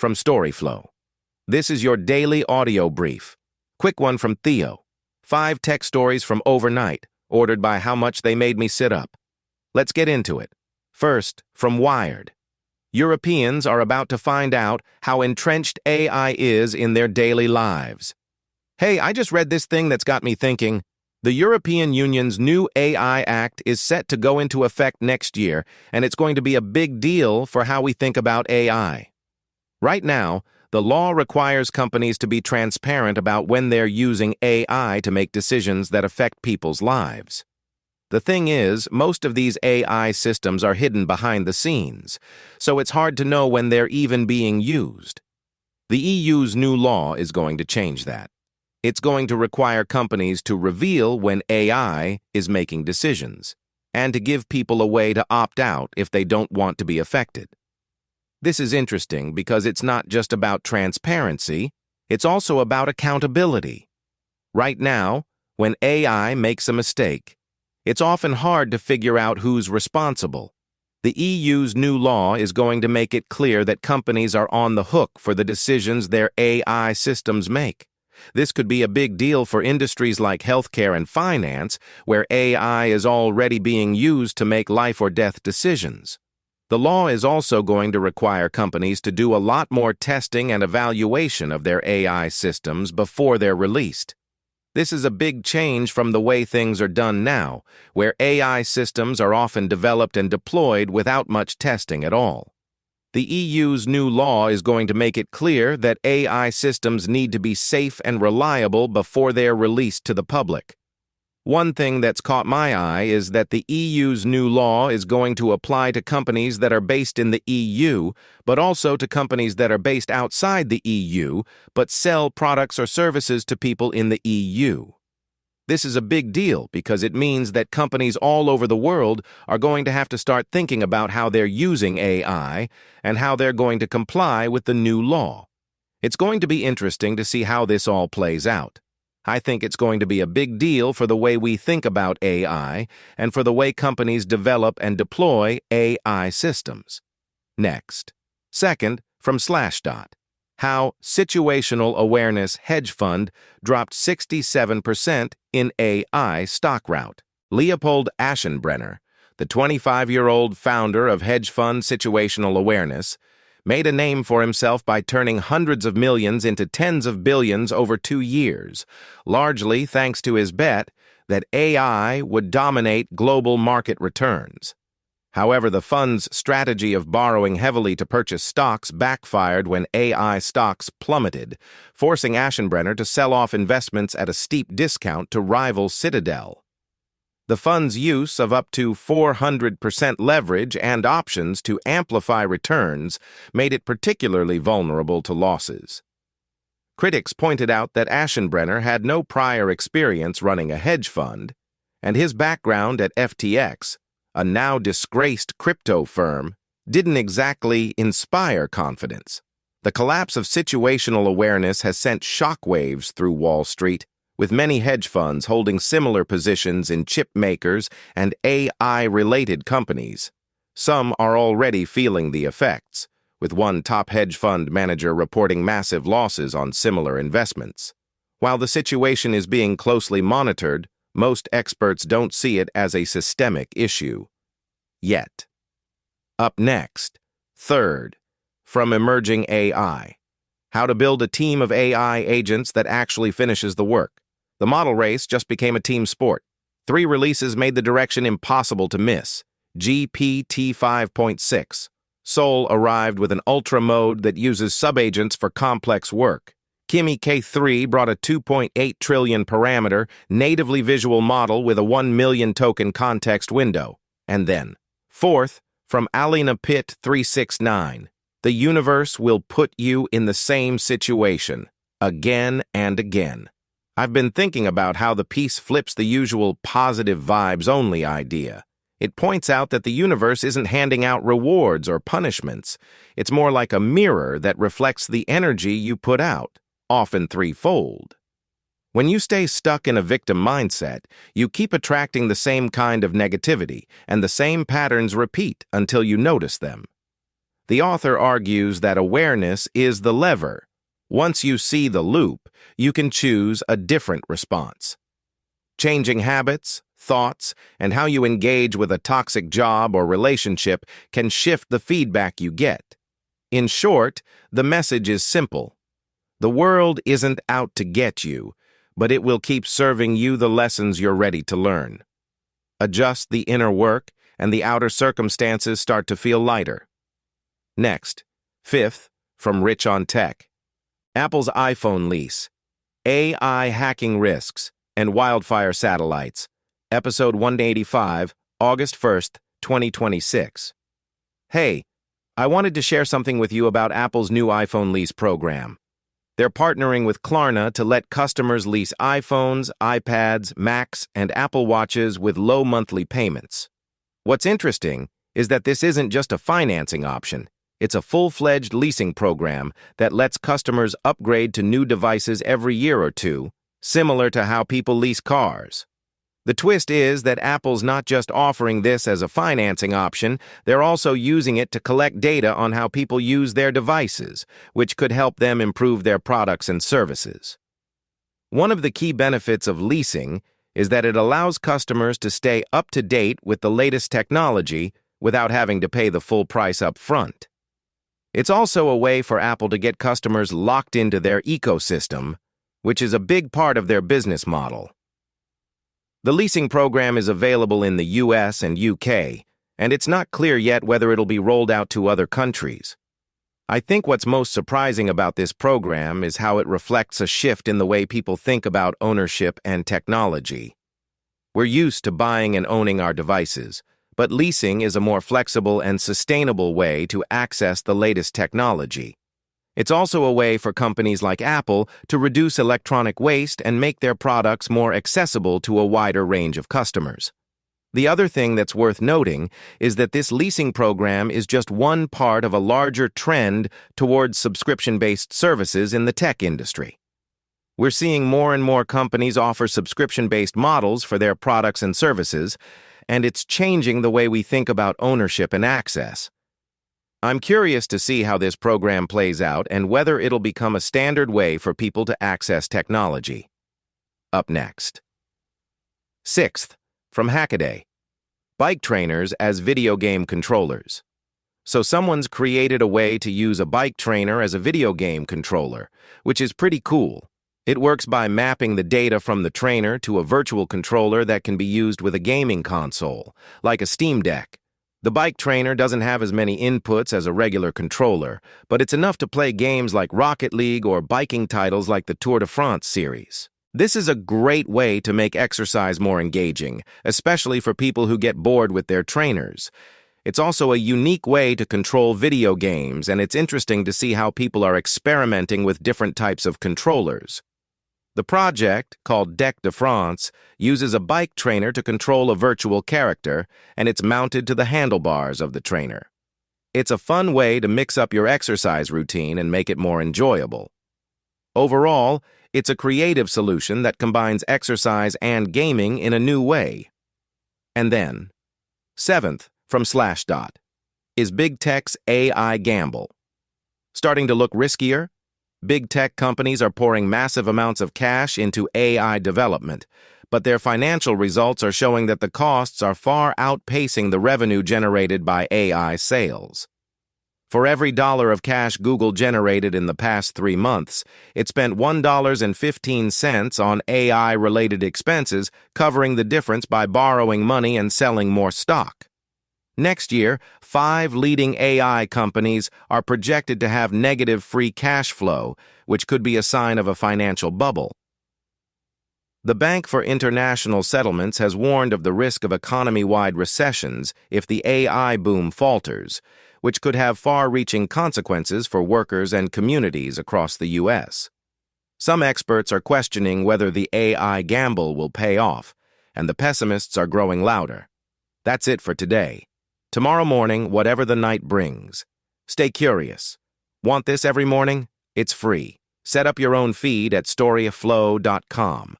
from storyflo. This is your daily audio brief. Quick one from Theo. 5 tech stories from overnight, ordered by how much they made me sit up. Let's get into it. First, from Wired. Europeans are about to find out how entrenched AI is in their daily lives. Hey, I just read this thing that's got me thinking. The European Union's new AI Act is set to go into effect next year, and it's going to be a big deal for how we think about AI. Right now, the law requires companies to be transparent about when they're using AI to make decisions that affect people's lives. The thing is, most of these AI systems are hidden behind the scenes, so it's hard to know when they're even being used. The EU's new law is going to change that. It's going to require companies to reveal when AI is making decisions, and to give people a way to opt out if they don't want to be affected. This is interesting because it's not just about transparency, it's also about accountability. Right now, when AI makes a mistake, it's often hard to figure out who's responsible. The EU's new law is going to make it clear that companies are on the hook for the decisions their AI systems make. This could be a big deal for industries like healthcare and finance, where AI is already being used to make life or death decisions. The law is also going to require companies to do a lot more testing and evaluation of their AI systems before they're released. This is a big change from the way things are done now, where AI systems are often developed and deployed without much testing at all. The EU's new law is going to make it clear that AI systems need to be safe and reliable before they are released to the public. One thing that's caught my eye is that the EU's new law is going to apply to companies that are based in the EU, but also to companies that are based outside the EU, but sell products or services to people in the EU. This is a big deal because it means that companies all over the world are going to have to start thinking about how they're using AI and how they're going to comply with the new law. It's going to be interesting to see how this all plays out. I think it's going to be a big deal for the way we think about AI and for the way companies develop and deploy AI systems. Next. Second, from Slashdot. How situational awareness hedge fund dropped 67% in AI stock rout. Leopold Aschenbrenner, the 25-year-old founder of hedge fund Situational Awareness, made a name for himself by turning hundreds of millions into tens of billions over 2 years, largely thanks to his bet that AI would dominate global market returns. However, the fund's strategy of borrowing heavily to purchase stocks backfired when AI stocks plummeted, forcing Aschenbrenner to sell off investments at a steep discount to rival Citadel. The fund's use of up to 400% leverage and options to amplify returns made it particularly vulnerable to losses. Critics pointed out that Aschenbrenner had no prior experience running a hedge fund, and his background at FTX, a now disgraced crypto firm, didn't exactly inspire confidence. The collapse of situational awareness has sent shockwaves through Wall Street, with many hedge funds holding similar positions in chip makers and AI-related companies. Some are already feeling the effects, with one top hedge fund manager reporting massive losses on similar investments. While the situation is being closely monitored, most experts don't see it as a systemic issue. Yet. Up next, third, from Emerging AI. How to build a team of AI agents that actually finishes the work. The model race just became a team sport. 3 releases made the direction impossible to miss. GPT 5.6. Sol arrived with an ultra mode that uses subagents for complex work. Kimi K3 brought a 2.8 trillion parameter, natively visual model with a 1 million token context window. And then, fourth, from Alina Pit 369, the universe will put you in the same situation, again and again. I've been thinking about how the piece flips the usual positive vibes only idea. It points out that the universe isn't handing out rewards or punishments. It's more like a mirror that reflects the energy you put out, often threefold. When you stay stuck in a victim mindset, you keep attracting the same kind of negativity, and the same patterns repeat until you notice them. The author argues that awareness is the lever. Once you see the loop, you can choose a different response. Changing habits, thoughts, and how you engage with a toxic job or relationship can shift the feedback you get. In short, the message is simple. The world isn't out to get you, but it will keep serving you the lessons you're ready to learn. Adjust the inner work, and the outer circumstances start to feel lighter. Next, fifth, from Rich on Tech. Apple's iPhone lease, AI hacking risks, and wildfire satellites. Episode 185, August 1st, 2026. Hey, I wanted to share something with you about Apple's new iPhone lease program. They're partnering with Klarna to let customers lease iPhones, iPads, Macs, and Apple Watches with low monthly payments. What's interesting is that this isn't just a financing option. It's a full-fledged leasing program that lets customers upgrade to new devices every year or two, similar to how people lease cars. The twist is that Apple's not just offering this as a financing option, they're also using it to collect data on how people use their devices, which could help them improve their products and services. One of the key benefits of leasing is that it allows customers to stay up to date with the latest technology without having to pay the full price up front. It's also a way for Apple to get customers locked into their ecosystem, which is a big part of their business model. The leasing program is available in the US and UK, and it's not clear yet whether it'll be rolled out to other countries. I think what's most surprising about this program is how it reflects a shift in the way people think about ownership and technology. We're used to buying and owning our devices, but leasing is a more flexible and sustainable way to access the latest technology. It's also a way for companies like Apple to reduce electronic waste and make their products more accessible to a wider range of customers. The other thing that's worth noting is that this leasing program is just one part of a larger trend towards subscription-based services in the tech industry. We're seeing more and more companies offer subscription-based models for their products and services, and it's changing the way we think about ownership and access. I'm curious to see how this program plays out and whether it'll become a standard way for people to access technology. Up next. Sixth, from Hackaday. Bike trainers as video game controllers. So someone's created a way to use a bike trainer as a video game controller, which is pretty cool. It works by mapping the data from the trainer to a virtual controller that can be used with a gaming console, like a Steam Deck. The bike trainer doesn't have as many inputs as a regular controller, but it's enough to play games like Rocket League or biking titles like the Tour de France series. This is a great way to make exercise more engaging, especially for people who get bored with their trainers. It's also a unique way to control video games, and it's interesting to see how people are experimenting with different types of controllers. The project, called Deck de France, uses a bike trainer to control a virtual character, and it's mounted to the handlebars of the trainer. It's a fun way to mix up your exercise routine and make it more enjoyable. Overall, it's a creative solution that combines exercise and gaming in a new way. And then, seventh, from Slashdot, is Big Tech's AI gamble starting to look riskier? Big tech companies are pouring massive amounts of cash into AI development, but their financial results are showing that the costs are far outpacing the revenue generated by AI sales. For every dollar of cash Google generated in the past 3 months, it spent $1.15 on AI-related expenses, covering the difference by borrowing money and selling more stock. Next year, 5 leading AI companies are projected to have negative free cash flow, which could be a sign of a financial bubble. The Bank for International Settlements has warned of the risk of economy-wide recessions if the AI boom falters, which could have far-reaching consequences for workers and communities across the U.S. Some experts are questioning whether the AI gamble will pay off, and the pessimists are growing louder. That's it for today. Tomorrow morning, whatever the night brings. Stay curious. Want this every morning? It's free. Set up your own feed at storyflo.com.